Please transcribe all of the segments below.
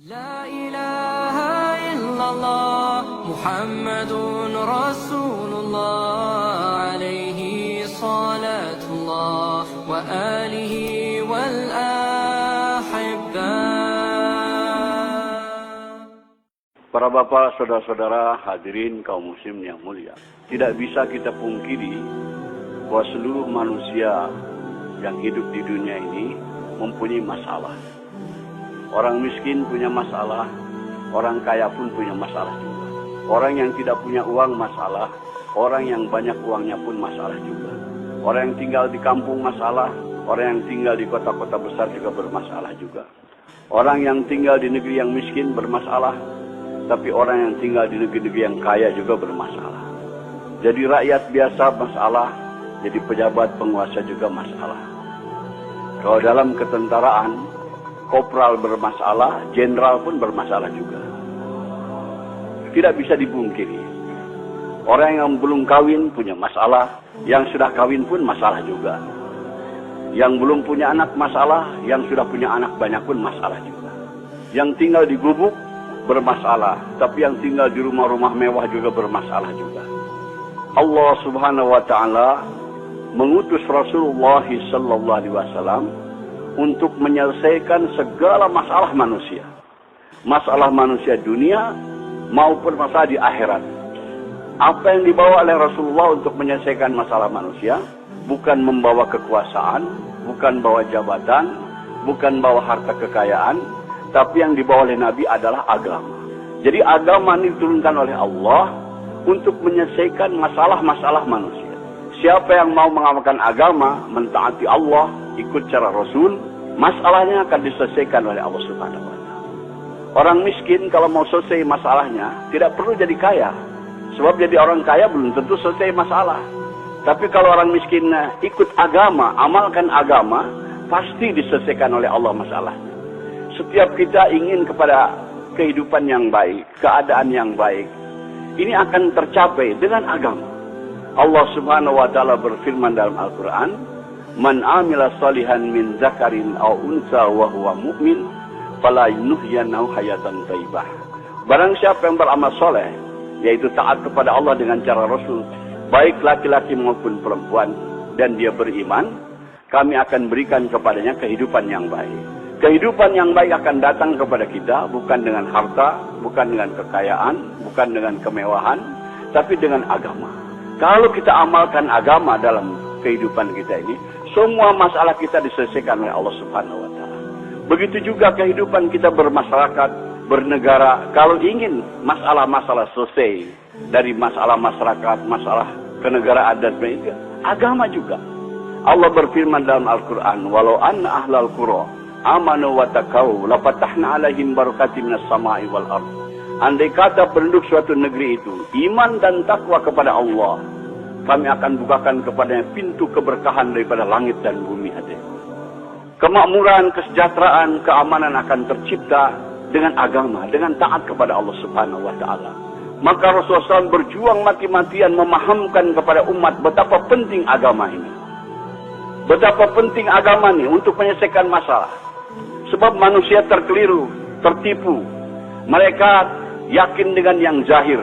La ilaha illallah Muhammadun Rasulullah alaihi salatullah wa alihi wal ahibbah. Para bapak, saudara-saudara, hadirin kaum muslim yang mulia, tidak bisa kita pungkiri bahwa seluruh manusia yang hidup di dunia ini mempunyai masalah. Orang miskin punya masalah, orang kaya pun punya masalah juga. Orang yang tidak punya uang masalah, orang yang banyak uangnya pun masalah juga. Orang yang tinggal di kampung masalah, orang yang tinggal di kota-kota besar juga bermasalah juga. Orang yang tinggal di negeri yang miskin bermasalah, tapi orang yang tinggal di negeri-negeri yang kaya juga bermasalah. Jadi rakyat biasa masalah, jadi pejabat penguasa juga masalah. Kalau dalam ketentaraan, kopral bermasalah, jenderal pun bermasalah juga. Tidak bisa dipungkiri. Orang yang belum kawin punya masalah, yang sudah kawin pun masalah juga. Yang belum punya anak masalah, yang sudah punya anak banyak pun masalah juga. Yang tinggal di gubuk bermasalah, tapi yang tinggal di rumah-rumah mewah juga bermasalah juga. Allah Subhanahu wa taala mengutus Rasulullah sallallahu alaihi wasallam untuk menyelesaikan segala masalah manusia. Masalah manusia dunia maupun masalah di akhirat. Apa yang dibawa oleh Rasulullah untuk menyelesaikan masalah manusia? Bukan membawa kekuasaan, bukan bawa jabatan, bukan bawa harta kekayaan, tapi yang dibawa oleh Nabi adalah agama. Jadi agama ini diturunkan oleh Allah untuk menyelesaikan masalah-masalah manusia. Siapa yang mau mengamalkan agama, mentaati Allah, ikut cara Rasul, masalahnya akan diselesaikan oleh Allah Subhanahu wa taala. Orang miskin kalau mau selesai masalahnya, tidak perlu jadi kaya. Sebab jadi orang kaya belum tentu selesai masalah. Tapi kalau orang miskin ikut agama, amalkan agama, pasti diselesaikan oleh Allah masalahnya. Setiap kita ingin kepada kehidupan yang baik, keadaan yang baik, ini akan tercapai dengan agama. Allah Subhanahu wa taala berfirman dalam Al-Qur'an, "Man 'amila shalihan min dzakarin aw unsa wa huwa mu'min, fala yuhyiyannahu hayatan thayyibah." Barang siapa yang beramal soleh, yaitu taat kepada Allah dengan cara Rasul, baik laki-laki maupun perempuan, dan dia beriman, kami akan berikan kepadanya kehidupan yang baik. Kehidupan yang baik akan datang kepada kita bukan dengan harta, bukan dengan kekayaan, bukan dengan kemewahan, tapi dengan agama. Kalau kita amalkan agama dalam kehidupan kita ini, semua masalah kita diselesaikan oleh Allah Subhanahu wa taala. Begitu juga kehidupan kita bermasyarakat, bernegara. Kalau ingin masalah-masalah selesai dari masalah masyarakat, masalah kenegaraan dan sebagainya, agama juga. Allah berfirman dalam Al-Qur'an, "Walau anna ahlal qura amanu wa taqaw la fatahna 'alaihim barakatim minas sama'i wal ardh." Andai kata penduduk suatu negeri itu iman dan takwa kepada Allah, kami akan bukakan kepadanya pintu keberkahan daripada langit dan bumi. Kemakmuran, kesejahteraan, keamanan akan tercipta dengan agama, dengan taat kepada Allah Subhanahu wa taala. Maka Rasulullah SAW berjuang mati-matian memahamkan kepada umat betapa penting agama ini. Betapa penting agama ini untuk menyelesaikan masalah. Sebab manusia terkeliru, tertipu. Mereka yakin dengan yang zahir,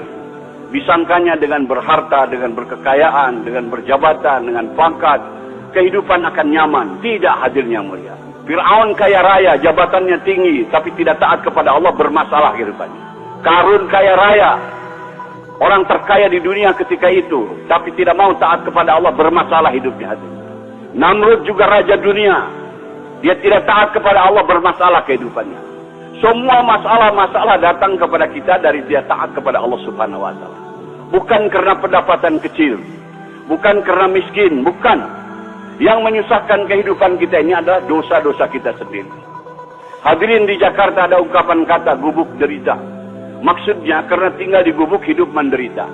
disangkanya dengan berharta, dengan berkekayaan, dengan berjabatan, dengan pangkat, kehidupan akan nyaman. Tidak, hadirnya mulia. Fir'aun kaya raya, jabatannya tinggi, tapi tidak taat kepada Allah, bermasalah kehidupannya. Qarun kaya raya, orang terkaya di dunia ketika itu, tapi tidak mau taat kepada Allah, bermasalah hidupnya. Namrud juga raja dunia, dia tidak taat kepada Allah, bermasalah kehidupannya. Semua masalah-masalah datang kepada kita dari dia taat kepada Allah Subhanahu wa taala. Bukan karena pendapatan kecil, bukan karena miskin, bukan. Yang menyusahkan kehidupan kita ini adalah dosa-dosa kita sendiri. Hadirin, di Jakarta ada ungkapan kata gubuk derita. Maksudnya karena tinggal di gubuk hidup menderita.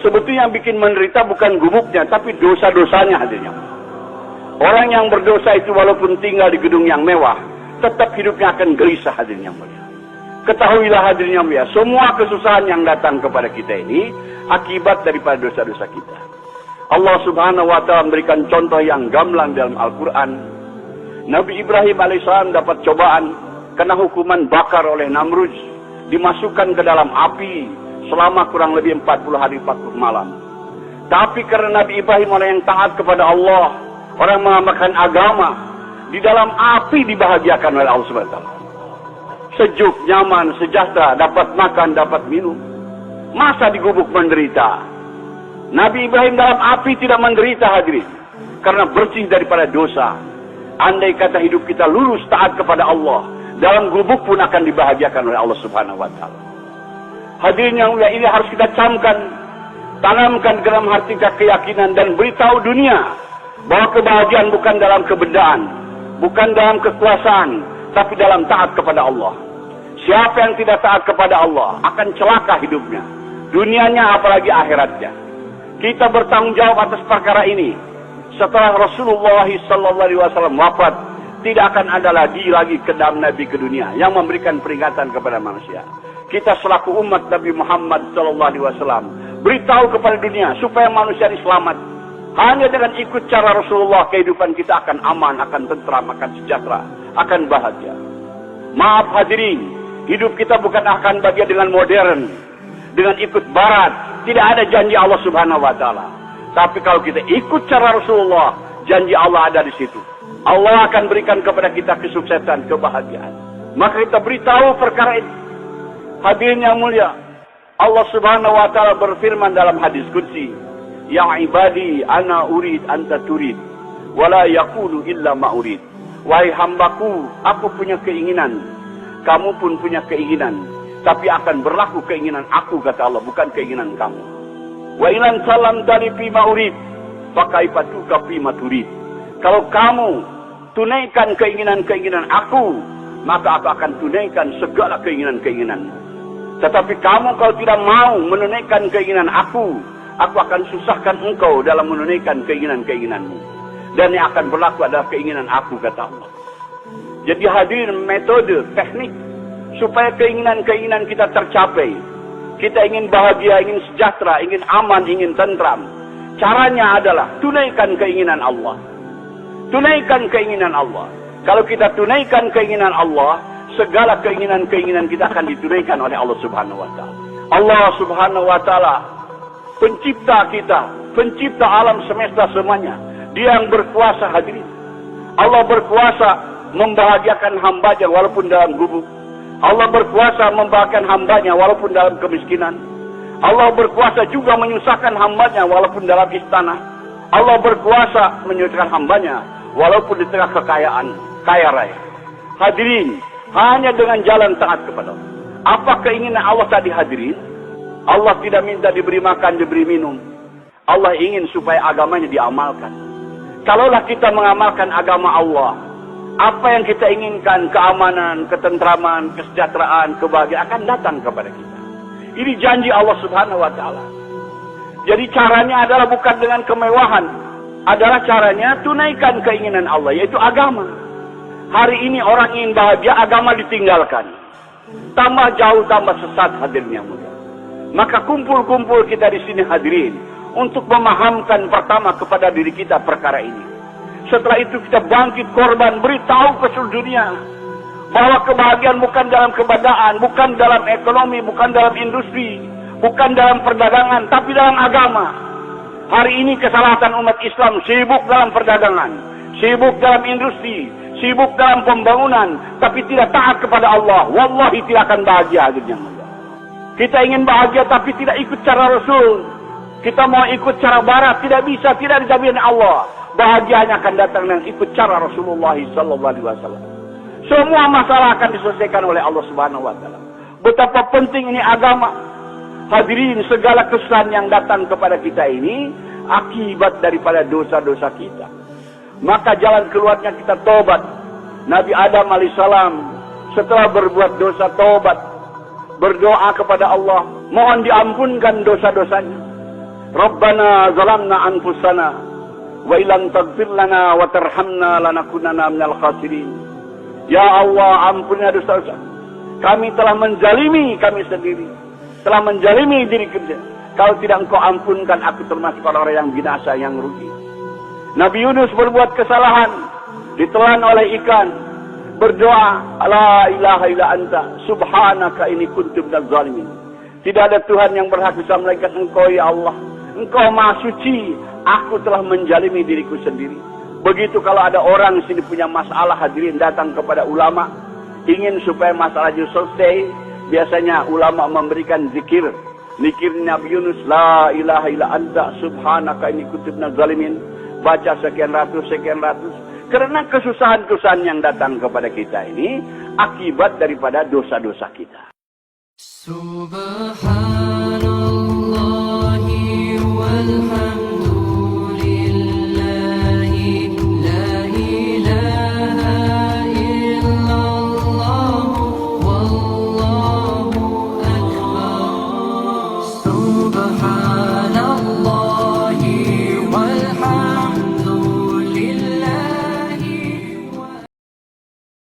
Sebetulnya yang bikin menderita bukan gubuknya, tapi dosa-dosanya hadirnya. Orang yang berdosa itu walaupun tinggal di gedung yang mewah, tetap hidupnya akan gelisah, hadirnya mulia. Ketahuilah hadirnya mulia, semua kesusahan yang datang kepada kita ini akibat daripada dosa-dosa kita. Allah Subhanahu wa taala memberikan contoh yang gamblang dalam Al-Qur'an. Nabi Ibrahim alaihissalam dapat cobaan kena hukuman bakar oleh Namrud, dimasukkan ke dalam api selama kurang lebih 40 hari 40 malam. Tapi karena Nabi Ibrahim orang yang taat kepada Allah, orang yang mengamalkan agama, di dalam api dibahagiakan oleh Allah SWT. Sejuk, nyaman, sejahtera, dapat makan, dapat minum. Masa di gubuk menderita? Nabi Ibrahim dalam api tidak menderita, hadirin, karena bersih daripada dosa. Andai kata hidup kita lurus taat kepada Allah, dalam gubuk pun akan dibahagiakan oleh Allah Subhanahu wa taala. Hadirin yang mulia, ini harus kita camkan, tanamkan dalam hati kita keyakinan dan beritahu dunia bahwa kebahagiaan bukan dalam kebendaan, bukan dalam kekuasaan, tapi dalam taat kepada Allah. Siapa yang tidak taat kepada Allah akan celaka hidupnya, dunianya apalagi akhiratnya. Kita bertanggung jawab atas perkara ini. Setelah Rasulullah SAW wafat, tidak akan ada lagi kedam Nabi ke dunia yang memberikan peringatan kepada manusia. Kita selaku umat Nabi Muhammad SAW beritahu kepada dunia supaya manusia ini selamat. Hanya dengan ikut cara Rasulullah, kehidupan kita akan aman, akan tentram, akan sejahtera, akan bahagia. Maaf hadirin, hidup kita bukan akan bahagia dengan modern, dengan ikut barat. Tidak ada janji Allah Subhanahu wa taala. Tapi kalau kita ikut cara Rasulullah, janji Allah ada di situ. Allah akan berikan kepada kita kesuksesan, kebahagiaan. Maka kita beritahu perkara ini. Hadirin yang mulia, Allah Subhanahu wa taala berfirman dalam hadis qudsi, "Ya ibadi, ana urid anta turid, wala yaqulu illa ma urid." Wahai hambaku, aku punya keinginan, kamu pun punya keinginan, tapi akan berlaku keinginan aku, kata Allah, bukan keinginan kamu. Wa ilan salam dari fima urid, fakaifatuka fima turid. Kalau kamu tunaikan keinginan-keinginan aku, maka aku akan tunaikan segala keinginan-keinginanmu. Tetapi kamu kalau tidak mau menunaikan keinginan aku akan susahkan engkau dalam menunaikan keinginan-keinginanmu. Dan yang akan berlaku adalah keinginan aku, kata Allah. Jadi hadirin, metode, teknik supaya keinginan-keinginan kita tercapai. Kita ingin bahagia, ingin sejahtera, ingin aman, ingin tentram. Caranya adalah tunaikan keinginan Allah. Tunaikan keinginan Allah. Kalau kita tunaikan keinginan Allah, segala keinginan-keinginan kita akan ditunaikan oleh Allah Subhanahu wa taala. Allah Subhanahu wa taala pencipta kita, pencipta alam semesta semuanya. Dia yang berkuasa, hadirin. Allah berkuasa membahagiakan hambanya walaupun dalam gubuk. Allah berkuasa membahagiakan hambanya walaupun dalam kemiskinan. Allah berkuasa juga menyusahkan hambanya walaupun dalam istana. Allah berkuasa menyusahkan hambanya walaupun di tengah kekayaan, kaya raya. Hadirin, hanya dengan jalan taat kepada Allah. Apa keinginan Allah tadi, hadirin? Allah tidak minta diberi makan, diberi minum. Allah ingin supaya agamanya diamalkan. Kalaulah kita mengamalkan agama Allah, apa yang kita inginkan, keamanan, ketentraman, kesejahteraan, kebahagiaan akan datang kepada kita. Ini janji Allah Subhanahu wa taala. Jadi caranya adalah bukan dengan kemewahan, adalah caranya tunaikan keinginan Allah, yaitu agama. Hari ini orang ingin bahagia, agama ditinggalkan. Tambah jauh, tambah sesat, hadirin yang mulia. Maka kumpul-kumpul kita di sini, hadirin, untuk memahamkan pertama kepada diri kita perkara ini. Setelah itu kita bangkit korban, beritahu ke seluruh dunia bahwa kebahagiaan bukan dalam kebendaan, bukan dalam ekonomi, bukan dalam industri, bukan dalam perdagangan, tapi dalam agama. Hari ini kesalahan umat Islam sibuk dalam perdagangan, sibuk dalam industri, sibuk dalam pembangunan, tapi tidak taat kepada Allah. Wallahi tidak akan bahagia. Kita ingin bahagia tapi tidak ikut cara Rasul. Kita mau ikut cara barat, tidak bisa, tidak dijamin Allah. Bahagianya akan datang dengan ikut cara Rasulullah SAW. Semua masalah akan diselesaikan oleh Allah Subhanahu wa taala. Betapa penting ini agama. Hadirin, segala kesusahan yang datang kepada kita ini akibat daripada dosa-dosa kita. Maka jalan keluarnya kita tobat. Nabi Adam alaihissalam setelah berbuat dosa tobat, berdoa kepada Allah, mohon diampunkan dosa-dosanya. Rabbana zalamna anfusana wa illam taghfir lana wa tarhamna lanakunanna minal khasirin. Ya Allah, ampunilah dosa-dosa. Kami telah menzalimi kami sendiri, telah menzalimi diri kita. Kalau tidak Engkau ampunkan, aku termasuk orang-orang yang binasa, yang rugi. Nabi Yunus berbuat kesalahan, ditelan oleh ikan. berdoa, la ilaha illa anta, subhanaka inni kuntu minaz zalimin. Tidak ada Tuhan yang berhak bisa melainkan Engkau ya Allah. Engkau maha suci, aku telah menjalimi diriku sendiri. Begitu kalau ada orang di sini punya masalah, hadirin datang kepada ulama, ingin supaya masalah itu selesai, biasanya ulama memberikan zikir. Zikir Nabi Yunus, la ilaha illa anta, subhanaka inni kuntu minaz zalimin. Baca sekian ratus. Karena kesusahan-kesusahan yang datang kepada kita ini akibat daripada dosa-dosa kita. Subhanallah walhamdulillah.